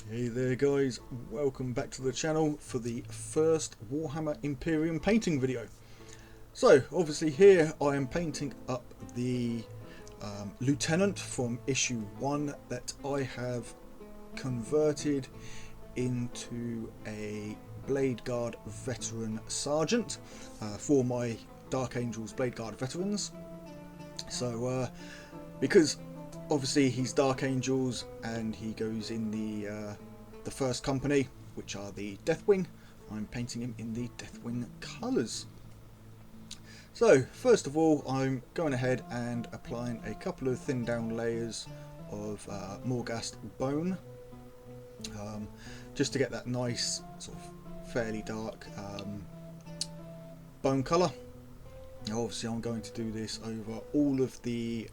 Hey there guys, welcome back to the channel for the first Warhammer Imperium painting video. So obviously here I am painting up the Lieutenant from issue 1 that I have converted into a Bladeguard veteran sergeant for my Dark Angels Bladeguard veterans. So because obviously he's Dark Angels and he goes in the first company, which are the Deathwing, I'm painting him in the Deathwing colours. So first of all, I'm going ahead and applying a couple of thin down layers of Morghast bone, just to get that nice sort of fairly dark bone colour. Now obviously I'm going to do this over all of the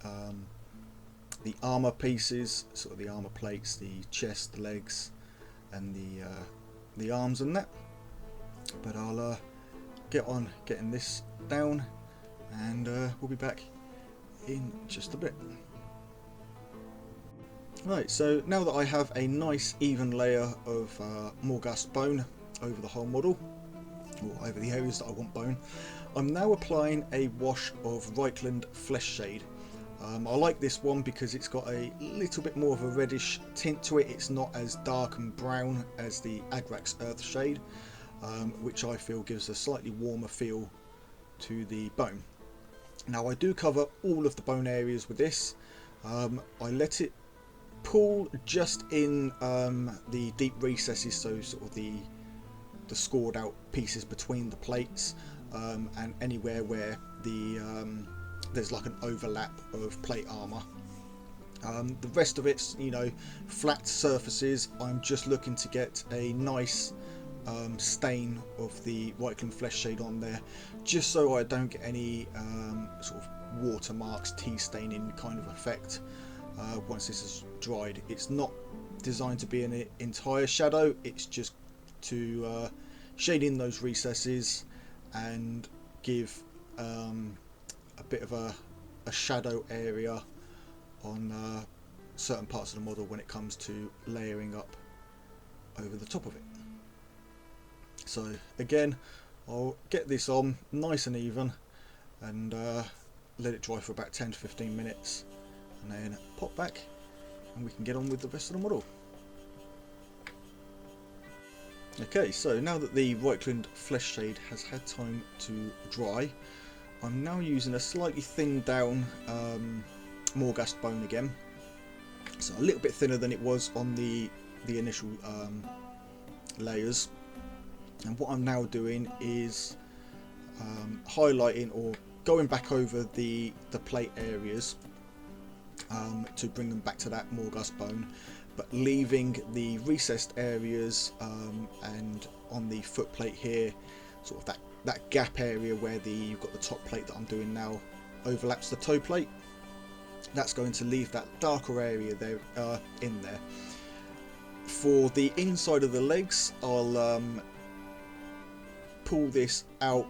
armour pieces, sort of the armour plates, the chest, the legs and the arms and that. But I'll get on getting this down and we'll be back in just a bit. Right, so now that I have a nice even layer of Morghast bone over the whole model, or over the areas that I want bone, I'm now applying a wash of Reichland Flesh Shade. I like this one because it's got a little bit more of a reddish tint to it. It's not as dark and brown as the Agrax Earth Shade, which I feel gives a slightly warmer feel to the bone. Now I do cover all of the bone areas with this. I let it pull just in the deep recesses, so sort of the scored out pieces between the plates, and anywhere where there's like an overlap of plate armour. The rest of it's, flat surfaces. I'm just looking to get a nice stain of the Reichland Flesh Shade on there, just so I don't get any sort of watermarks, tea staining kind of effect once this is dried. It's not designed to be an entire shadow, it's just to shade in those recesses and give a bit of a shadow area on certain parts of the model when it comes to layering up over the top of it. So again, I'll get this on nice and even and let it dry for about 10 to 15 minutes and then pop back and we can get on with the rest of the model. Okay, so now that the Reichland Flesh Shade has had time to dry, I'm now using a slightly thinned down Morghast bone again, so a little bit thinner than it was on the initial layers. And what I'm now doing is highlighting or going back over the plate areas to bring them back to that Morghast bone, but leaving the recessed areas and on the foot plate here, sort of that gap area where you've got the top plate that I'm doing now overlaps the toe plate. That's going to leave that darker area there in there. For the inside of the legs, I'll pull this out,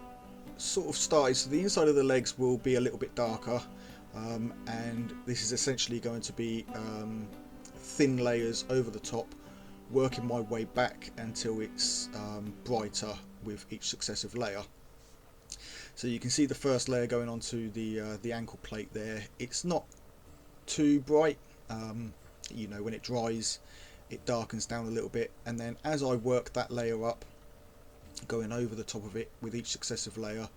sort of started, so the inside of the legs will be a little bit darker, and this is essentially going to be thin layers over the top, working my way back until it's brighter with each successive layer. So you can see the first layer going onto the ankle plate there. It's not too bright, when it dries it darkens down a little bit, and then as I work that layer up, going over the top of it with each successive layer,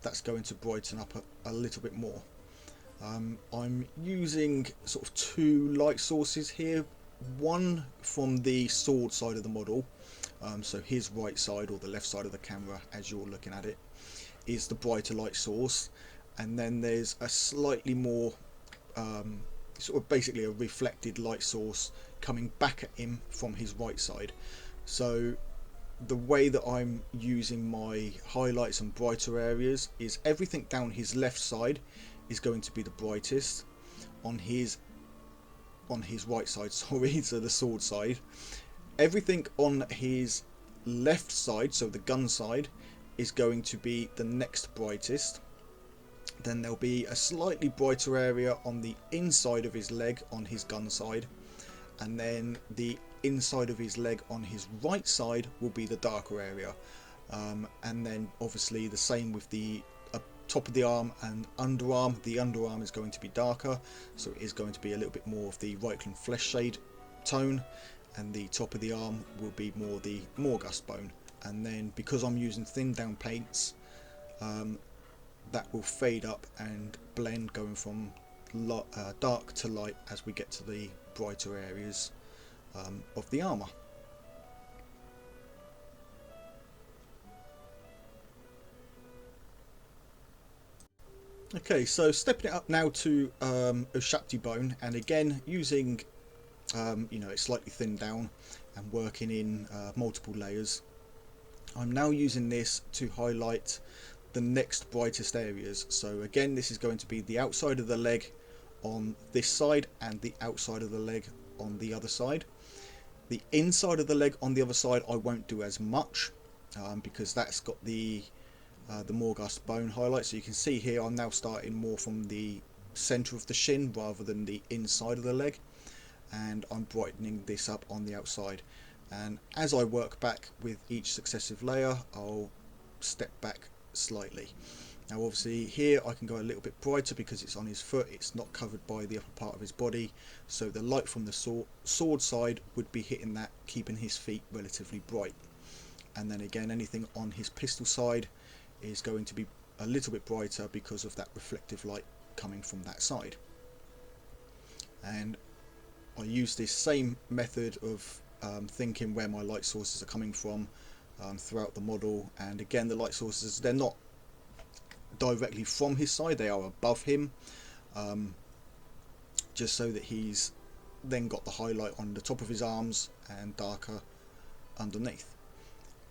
that's going to brighten up a little bit more. I'm using sort of two light sources here, one from the sword side of the model, so his right side or the left side of the camera as you're looking at it is the brighter light source, and then there's a slightly more sort of basically a reflected light source coming back at him from his right side. So the way that I'm using my highlights and brighter areas is everything down his left side is going to be the brightest. On his right side, sorry, so the sword side, everything on his left side, so the gun side, is going to be the next brightest. Then there'll be a slightly brighter area on the inside of his leg on his gun side, and then the inside of his leg on his right side will be the darker area, and then obviously the same with the top of the arm and underarm. The underarm is going to be darker, so it is going to be a little bit more of the Reichland flesh shade tone, and the top of the arm will be more the Morghast bone. And then because I'm using thin down paints, that will fade up and blend, going from dark to light as we get to the brighter areas of the armour. Okay, so stepping it up now to Ushapti bone, and again using it's slightly thinned down and working in multiple layers. I'm now using this to highlight the next brightest areas. So again, this is going to be the outside of the leg on this side and the outside of the leg on the other side. The inside of the leg on the other side I won't do as much, because that's got the Morghast bone highlight. So you can see here I'm now starting more from the center of the shin rather than the inside of the leg, and I'm brightening this up on the outside. And as I work back with each successive layer, I'll step back slightly. Now obviously here I can go a little bit brighter because it's on his foot, it's not covered by the upper part of his body, so the light from the sword side would be hitting that, keeping his feet relatively bright. And then again, anything on his pistol side is going to be a little bit brighter because of that reflective light coming from that side. And I use this same method of thinking where my light sources are coming from throughout the model. And again, the light sources, they're not directly from his side, they are above him, just so that he's then got the highlight on the top of his arms and darker underneath.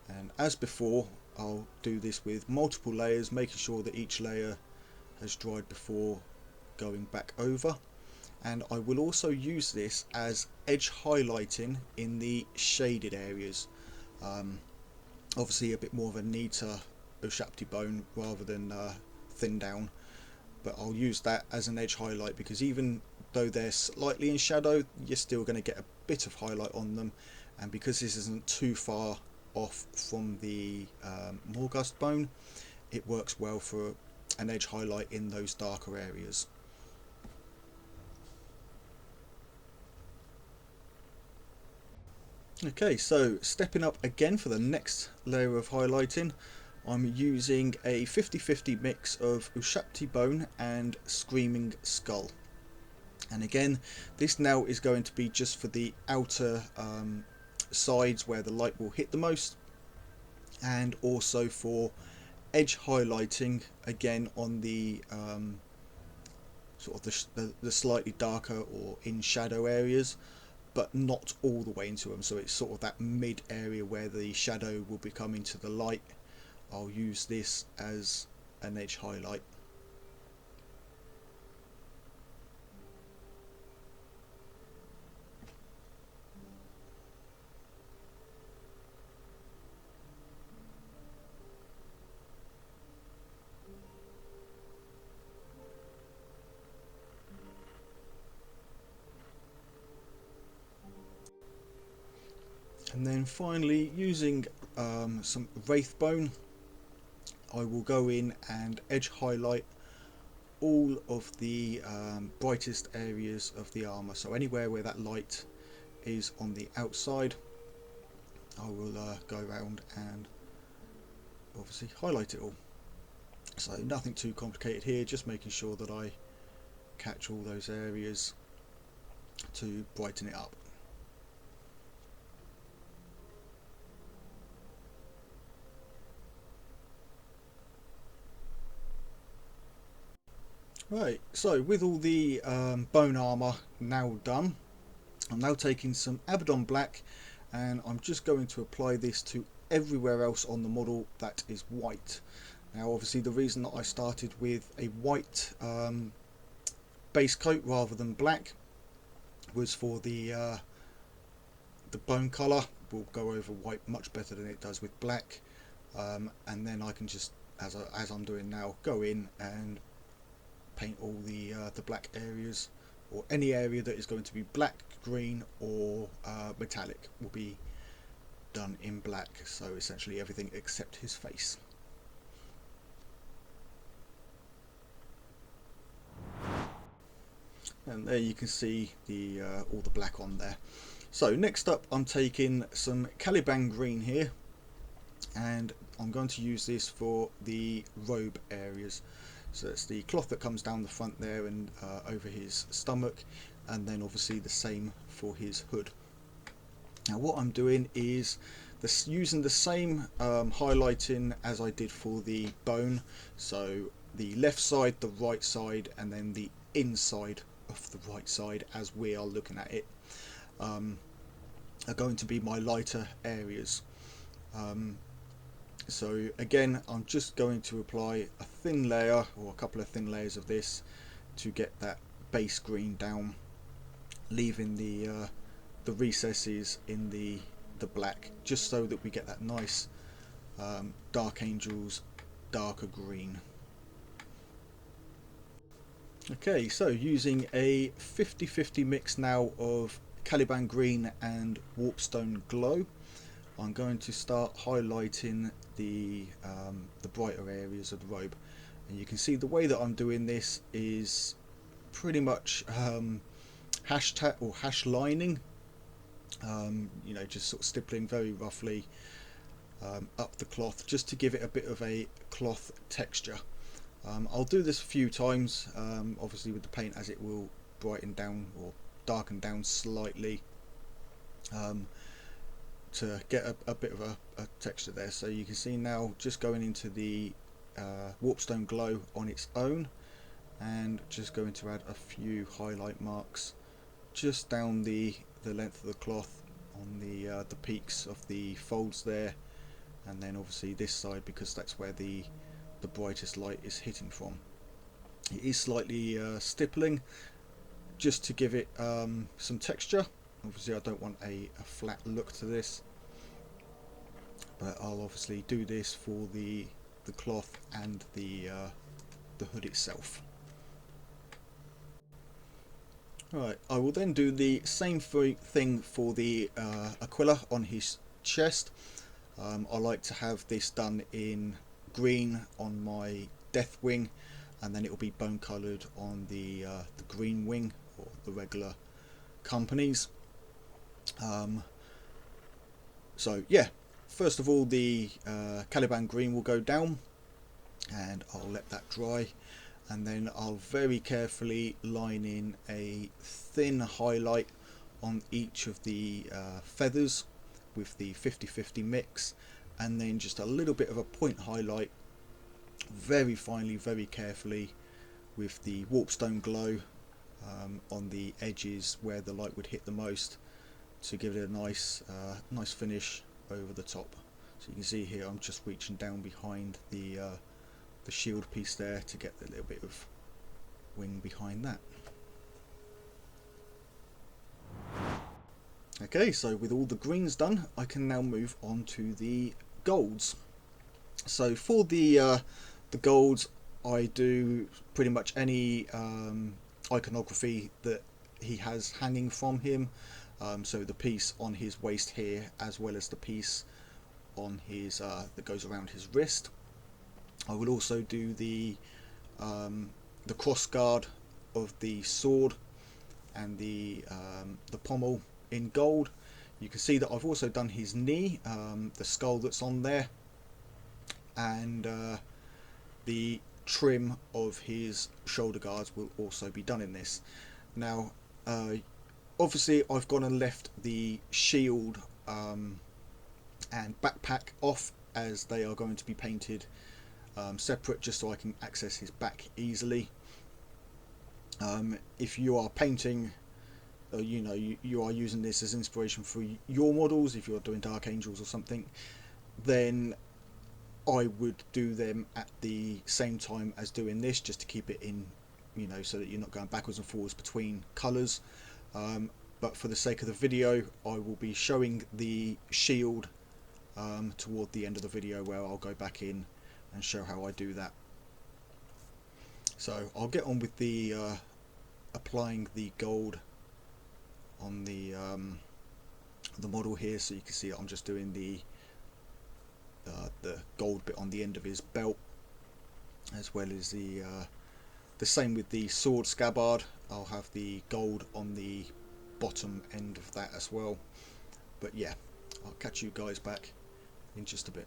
And as before, I'll do this with multiple layers, making sure that each layer has dried before going back over. And I will also use this as edge highlighting in the shaded areas. Obviously a bit more of a neater Ushapti bone rather than thin down, but I'll use that as an edge highlight because even though they're slightly in shadow, you're still going to get a bit of highlight on them. And because this isn't too far off from the Morghast bone, it works well for an edge highlight in those darker areas. Okay, so stepping up again for the next layer of highlighting, I'm using a 50-50 mix of Ushapti bone and Screaming Skull. And again, this now is going to be just for the outer sides where the light will hit the most, and also for edge highlighting again on the sort of the slightly darker or in shadow areas, but not all the way into them. So it's sort of that mid area where the shadow will be coming to the light. I'll use this as an edge highlight. And then finally, using some Wraith bone, I will go in and edge highlight all of the brightest areas of the armour. So anywhere where that light is on the outside, I will go around and obviously highlight it all. So nothing too complicated here, just making sure that I catch all those areas to brighten it up. Right, so with all the bone armour now done, I'm now taking some Abaddon Black and I'm just going to apply this to everywhere else on the model that is white. Now obviously the reason that I started with a white base coat rather than black was for the bone colour will go over white much better than it does with black, and then I can just, as I'm doing now, go in and paint all the black areas or any area that is going to be black, green or metallic will be done in black, so essentially everything except his face. And there you can see the all the black on there. So next up I'm taking some Caliban green here, and I'm going to use this for the robe areas. So it's the cloth that comes down the front there and over his stomach, and then obviously the same for his hood. Now what I'm doing is using the same highlighting as I did for the bone, so the left side, the right side, and then the inside of the right side as we are looking at it are going to be my lighter areas. So again, I'm just going to apply a thin layer or a couple of thin layers of this to get that base green down, leaving the recesses in the black, just so that we get that nice Dark Angels darker green. Okay, so using a 50-50 mix now of Caliban green and Warpstone glow, I'm going to start highlighting the brighter areas of the robe. And you can see the way that I'm doing this is pretty much hashtag or hash lining, you know, just sort of stippling very roughly up the cloth, just to give it a bit of a cloth texture. I'll do this a few times, obviously with the paint, as it will brighten down or darken down slightly to get a bit of a texture there. So you can see now just going into the Warpstone glow on its own, and just going to add a few highlight marks just down the length of the cloth on the peaks of the folds there, and then obviously this side, because that's where the brightest light is hitting from. It is slightly stippling just to give it some texture. Obviously I don't want a flat look to this, but I'll obviously do this for the cloth and the hood itself. Right, I will then do the same thing for the Aquila on his chest. I like to have this done in green on my death wing, and then it will be bone coloured on the green wing, or the regular companies. So yeah, first of all the Caliban green will go down, and I'll let that dry, and then I'll very carefully line in a thin highlight on each of the feathers with the 50-50 mix, and then just a little bit of a point highlight very finely, very carefully with the Warpstone glow on the edges where the light would hit the most, to give it a nice nice finish over the top. So you can see here I'm just reaching down behind the shield piece there to get a little bit of wing behind that. Okay, so with all the greens done, I can now move on to the golds. So for the golds, I do pretty much any iconography that he has hanging from him. So the piece on his waist here, as well as the piece on his that goes around his wrist. I will also do the cross guard of the sword and the pommel in gold. You can see that I've also done his knee, the skull that's on there, and the trim of his shoulder guards will also be done in this. Now obviously I've gone and left the shield and backpack off, as they are going to be painted separate, just so I can access his back easily. If you are painting, you know, you are using this as inspiration for your models, if you're doing Dark Angels or something, then I would do them at the same time as doing this, just to keep it in, you know, so that you're not going backwards and forwards between colours. But for the sake of the video, I will be showing the shield toward the end of the video, where I'll go back in and show how I do that. So I'll get on with the applying the gold on the model here, so you can see I'm just doing the gold bit on the end of his belt, as well as the same with the sword scabbard. I'll have the gold on the bottom end of that as well. But yeah, I'll catch you guys back in just a bit.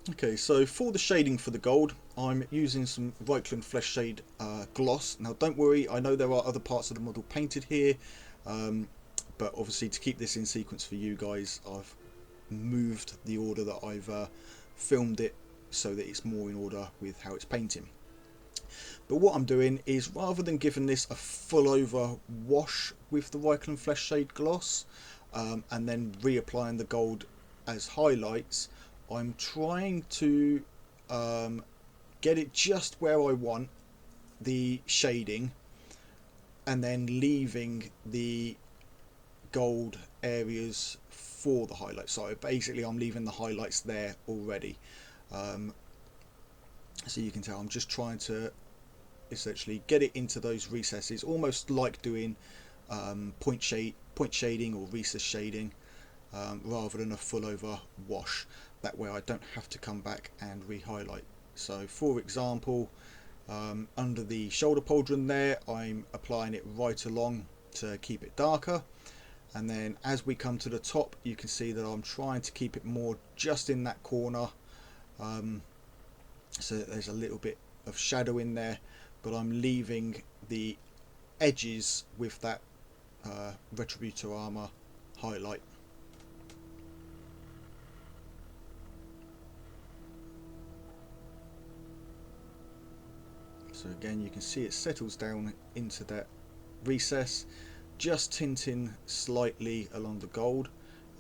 Okay, so for the shading for the gold, I'm using some Reichland Flesh Shade gloss. Now don't worry, I know there are other parts of the model painted here, but obviously to keep this in sequence for you guys, I've moved the order that I've filmed it so that it's more in order with how it's painting. But what I'm doing is, rather than giving this a full over wash with the Reichland Flesh Shade gloss and then reapplying the gold as highlights, I'm trying to get it just where I want the shading, and then leaving the gold areas for the highlights. So basically I'm leaving the highlights there already. So you can tell I'm just trying to essentially get it into those recesses, almost like doing point shading or recess shading, rather than a full over wash. That way I don't have to come back and re-highlight. So for example, under the shoulder pauldron there, I'm applying it right along to keep it darker, and then as we come to the top, you can see that I'm trying to keep it more just in that corner, so that there's a little bit of shadow in there, but I'm leaving the edges with that Retributor armor highlight. So again, you can see it settles down into that recess, just tinting slightly along the gold,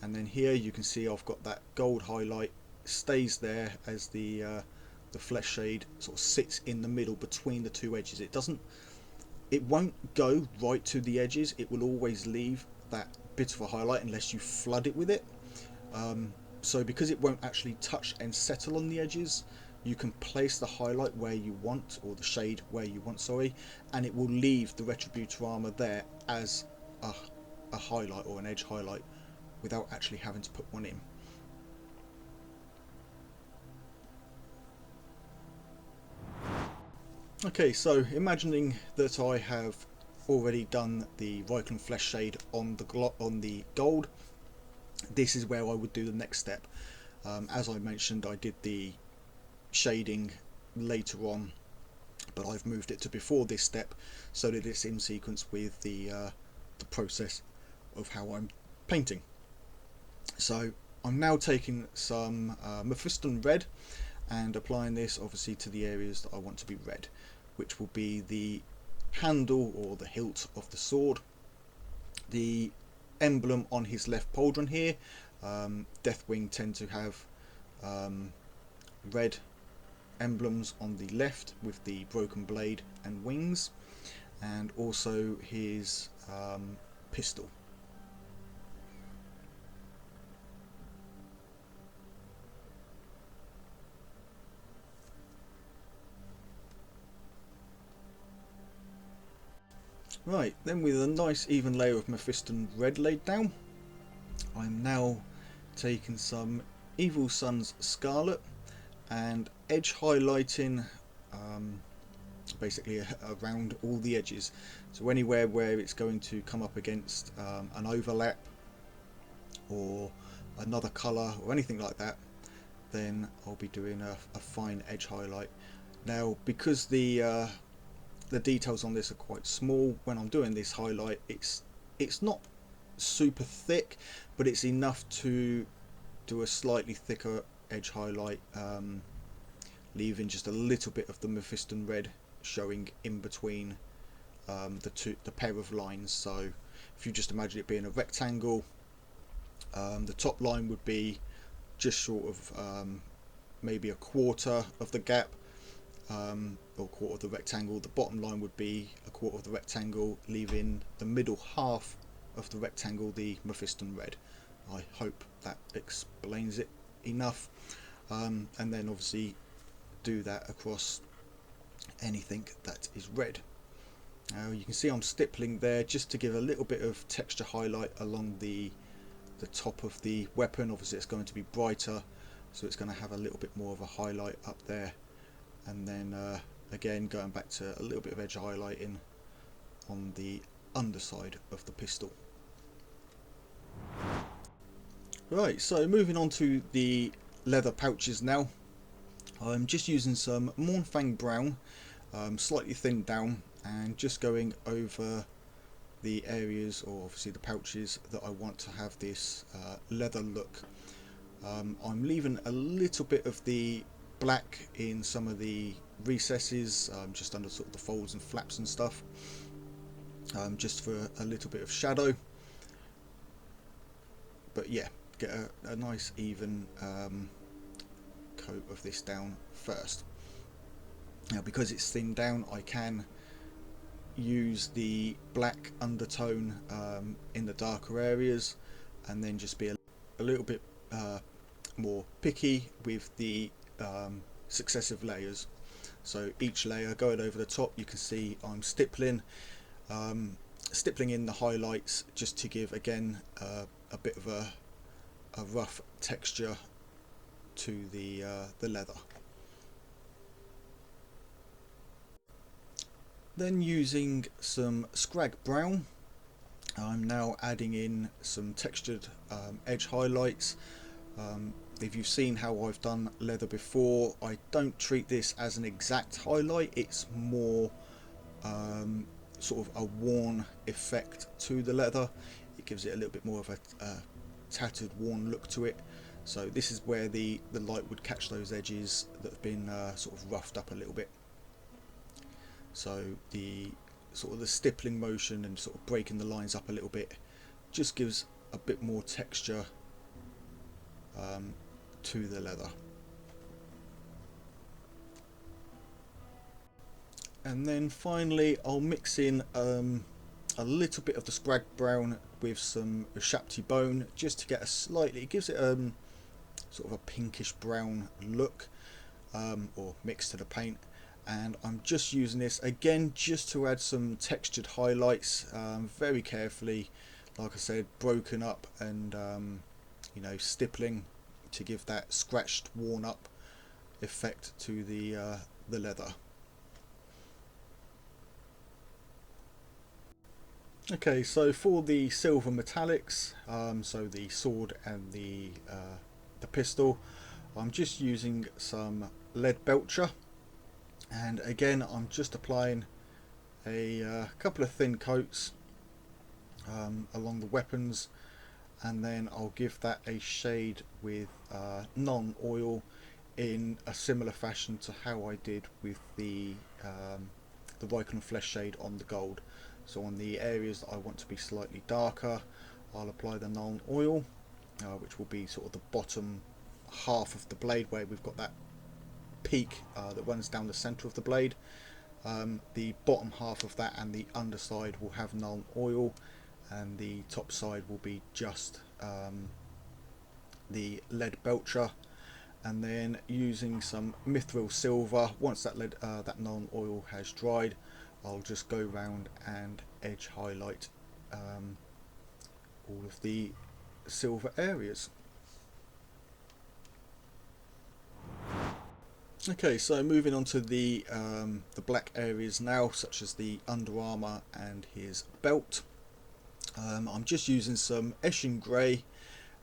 and then here you can see I've got that gold highlight stays there as the flesh shade sort of sits in the middle between the two edges. It won't go right to the edges, it will always leave that bit of a highlight unless you flood it with it. So because it won't actually touch and settle on the edges, you can place the highlight where you want, or the shade where you want, sorry, and it will leave the Retributor armor there as a highlight or an edge highlight without actually having to put one in. Okay, so imagining that I have already done the Reichland Flesh Shade on the gold, this is where I would do the next step. As I mentioned, I did the shading later on, but I've moved it to before this step so that it's in sequence with the process of how I'm painting. So I'm now taking some Mephiston red and applying this obviously to the areas that I want to be red, which will be the handle or the hilt of the sword, the emblem on his left pauldron here. Deathwing tend to have red emblems on the left with the broken blade and wings, and also his pistol. Right, then with a nice even layer of Mephiston red laid down, I'm now taking some Evil Sun's Scarlet and edge highlighting basically around all the edges. So anywhere where it's going to come up against an overlap or another colour or anything like that, then I'll be doing a fine edge highlight. Now because the details on this are quite small, when I'm doing this highlight, it's not super thick, but it's enough to do a slightly thicker edge highlight, leaving just a little bit of the Mephiston red showing in between the pair of lines. So if you just imagine it being a rectangle, the top line would be just short of maybe a quarter of the gap, or quarter of the rectangle. The bottom line would be a quarter of the rectangle, leaving the middle half of the rectangle the Mephiston red. I hope that explains it enough. And then obviously do that across anything that is red. Now you can see I'm stippling there just to give a little bit of texture highlight along the top of the weapon. Obviously it's going to be brighter, so it's going to have a little bit more of a highlight up there, and then again going back to a little bit of edge highlighting on the underside of the pistol. Right, so moving on to the leather pouches now. I'm just using some Mournfang Brown, slightly thinned down, and just going over the areas, or obviously the pouches, that I want to have this leather look. I'm leaving a little bit of the black in some of the recesses, just under sort of the folds and flaps and stuff, just for a little bit of shadow. But yeah, get a nice even coat of this down first. Now because it's thinned down, I can use the black undertone in the darker areas, and then just be a little bit more picky with the successive layers. So each layer going over the top, you can see I'm stippling in the highlights, just to give again a bit of a rough texture to the leather. Then using some Scrag Brown, I'm now adding in some textured edge highlights. If you've seen how I've done leather before, I don't treat this as an exact highlight, it's more sort of a worn effect to the leather. It gives it a little bit more of a tattered, worn look to it. So this is where the light would catch those edges that have been sort of roughed up a little bit. So the sort of the stippling motion and sort of breaking the lines up a little bit just gives a bit more texture to the leather. And then finally I'll mix in a little bit of the Scrag Brown with some Shapti Bone, just to get a slightly, it gives it sort of a pinkish brown look, or mix to the paint. And I'm just using this again just to add some textured highlights, very carefully, like I said, broken up, and you know, stippling to give that scratched, worn up effect to the leather. Okay, so for the silver metallics, so the sword and the pistol, I'm just using some lead belcher, and again I'm just applying a couple of thin coats along the weapons, and then I'll give that a shade with non-oil in a similar fashion to how I did with the Reichland flesh shade on the gold. So on the areas that I want to be slightly darker, I'll apply the non-oil, which will be sort of the bottom half of the blade, where we've got that peak that runs down the center of the blade. The bottom half of that and the underside will have non-oil, and the top side will be just the lead belcher. And then using some mithril silver, once that non-oil has dried, I'll just go round and edge highlight all of the silver areas. Okay, so moving on to the black areas now, such as the under armour and his belt. I'm just using some Eshin Grey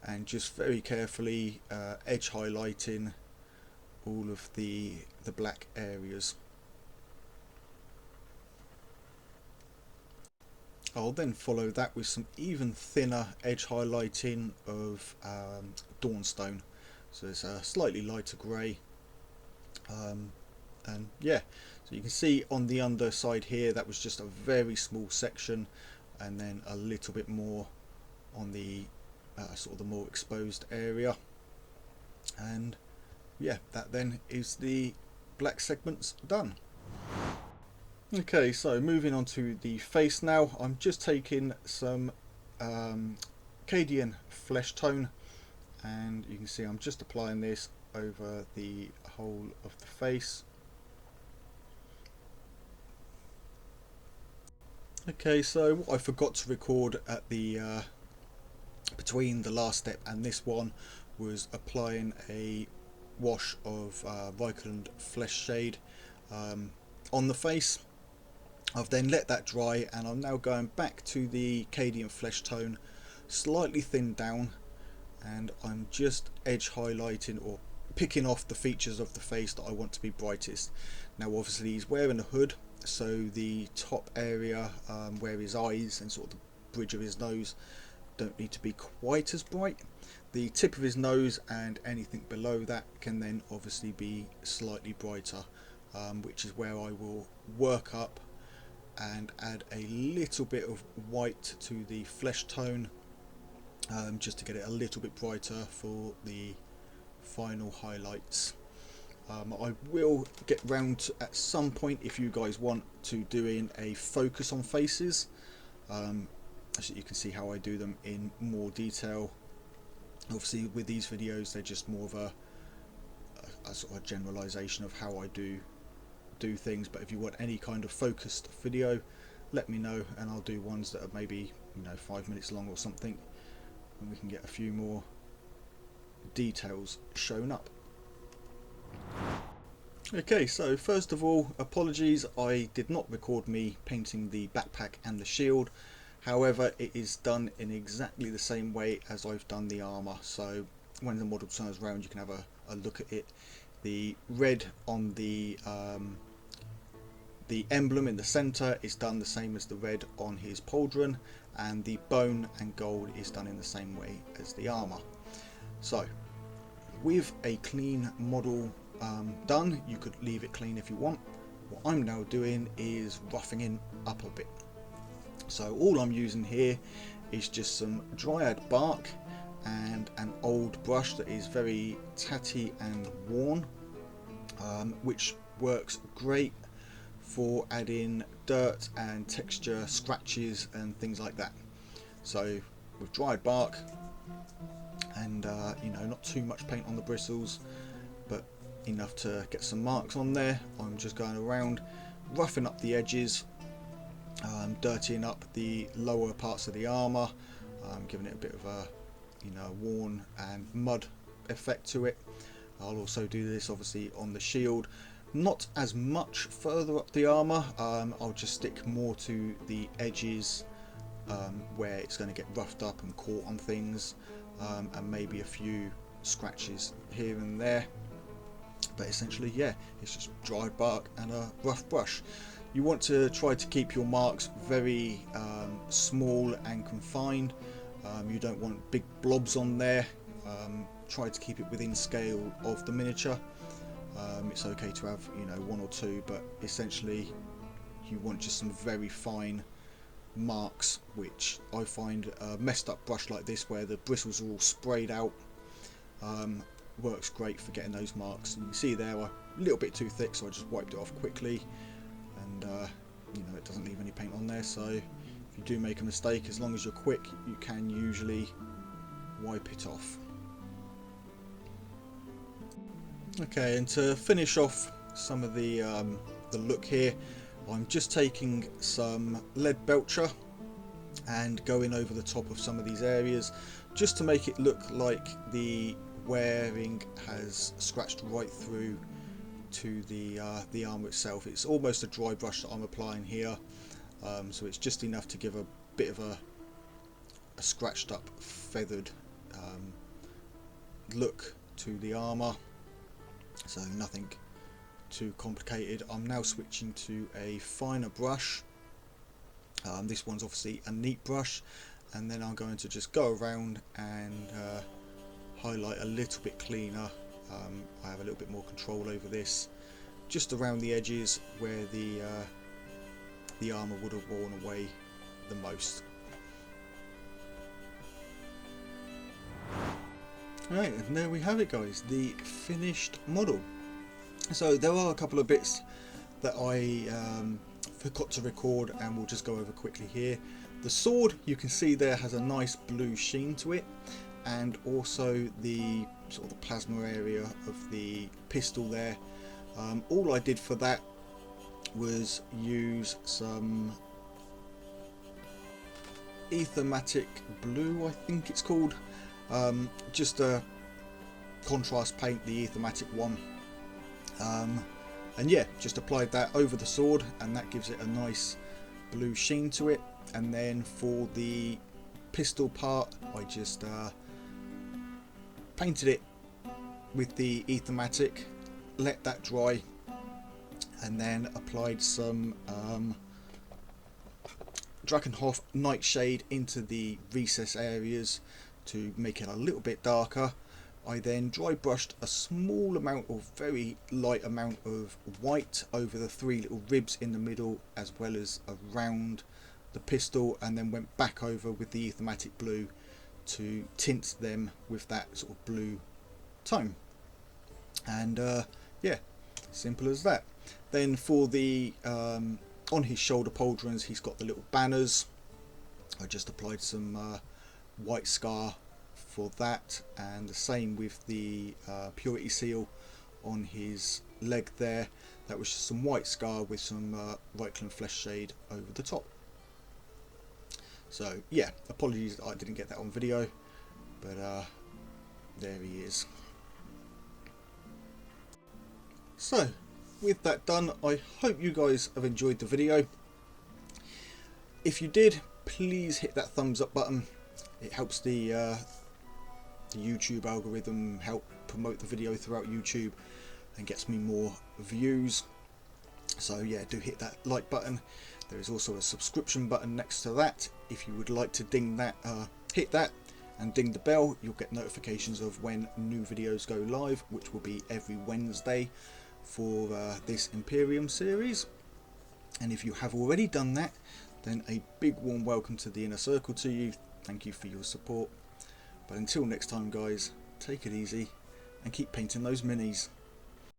and just very carefully edge highlighting all of the black areas. I'll then follow that with some even thinner edge highlighting of Dawnstone, so it's a slightly lighter grey. And yeah, so you can see on the underside here, that was just a very small section, and then a little bit more on the sort of the more exposed area. And yeah, that then is the black segments done. Okay, so moving on to the face now, I'm just taking some Cadian flesh tone, and you can see I'm just applying this over the whole of the face, Okay, so what I forgot to record at the between the last step and this one was applying a wash of Reichland Flesh Shade on the face. I've then let that dry, and I'm now going back to the Cadian Flesh Tone, slightly thinned down, and I'm just edge highlighting or picking off the features of the face that I want to be brightest. Now obviously he's wearing a hood, so the top area where his eyes and sort of the bridge of his nose don't need to be quite as bright. The tip of his nose and anything below that can then obviously be slightly brighter, which is where I will work up and add a little bit of white to the flesh tone, just to get it a little bit brighter for the final highlights. I will get round to, at some point, if you guys want, to doing a focus on faces, so you can see how I do them in more detail. Obviously with these videos they're just more of a sort of generalization of how I do things, but if you want any kind of focused video, let me know and I'll do ones that are maybe 5 minutes long or something, and we can get a few more details shown up. Okay, so first of all, apologies, I did not record me painting the backpack and the shield. However, it is done in exactly the same way as I've done the armour, so when the model turns around you can have a look at it. The red on the emblem in the centre is done the same as the red on his pauldron, and the bone and gold is done in the same way as the armour. So with a clean model done, you could leave it clean if you want. What I'm now doing is roughing it up a bit. So all I'm using here is just some dryad bark and an old brush that is very tatty and worn, which works great for adding dirt and texture, scratches and things like that. So with dried bark and not too much paint on the bristles, but enough to get some marks on there, I'm just going around roughing up the edges, dirtying up the lower parts of the armour, giving it a bit of a worn and mud effect to it. I'll also do this obviously on the shield, not as much further up the armour. I'll just stick more to the edges where it's going to get roughed up and caught on things, and maybe a few scratches here and there, but essentially yeah, it's just dried bark and a rough brush. You want to try to keep your marks very small and confined. You don't want big blobs on there. Try to keep it within scale of the miniature. It's okay to have one or two, but essentially you want just some very fine marks, which I find a messed up brush like this where the bristles are all sprayed out works great for getting those marks. And you can see there a little bit too thick, so I just wiped it off quickly, and it doesn't leave any paint on there. So if you do make a mistake, as long as you're quick, you can usually wipe it off. Okay, and to finish off some of the look here, I'm just taking some lead belcher and going over the top of some of these areas, just to make it look like the wearing has scratched right through to the armour itself. It's almost a dry brush that I'm applying here, so it's just enough to give a bit of a scratched up, feathered look to the armour. So nothing too complicated. I'm now switching to a finer brush. This one's obviously a neat brush, and then I'm going to just go around and highlight a little bit cleaner. I have a little bit more control over this, just around the edges where the armour would have worn away the most. Right, and there we have it guys, the finished model. So there are a couple of bits that I forgot to record, and we'll just go over quickly here. The sword, you can see there, has a nice blue sheen to it, and also the sort of the plasma area of the pistol there. All I did for that was use some Ethermatic Blue, I think it's called. Just a contrast paint, the Ethermatic one. And yeah, just applied that over the sword, and that gives it a nice blue sheen to it. And then for the pistol part, I just painted it with the Ethermatic, let that dry, and then applied some Drakenhof Nightshade into the recess areas to make it a little bit darker. I then dry brushed a small amount, or very light amount, of white over the 3 little ribs in the middle, as well as around the pistol, and then went back over with the Ethermatic Blue to tint them with that sort of blue tone. And yeah, simple as that. Then for the on his shoulder pauldrons, he's got the little banners. I just applied some white scar for that, and the same with the purity seal on his leg there. That was just some white scar with some Reichland flesh shade over the top. So yeah, apologies that I didn't get that on video, but there he is. So with that done, I hope you guys have enjoyed the video. If you did, please hit that thumbs up button. It helps the YouTube algorithm help promote the video throughout YouTube and gets me more views. So yeah, do hit that like button. There is also a subscription button next to that. If you would like to ding that, hit that and ding the bell. You'll get notifications of when new videos go live, which will be every Wednesday for this Imperium series. And if you have already done that, then a big warm welcome to the inner circle to you. Thank you for your support. But until next time guys, take it easy and keep painting those minis.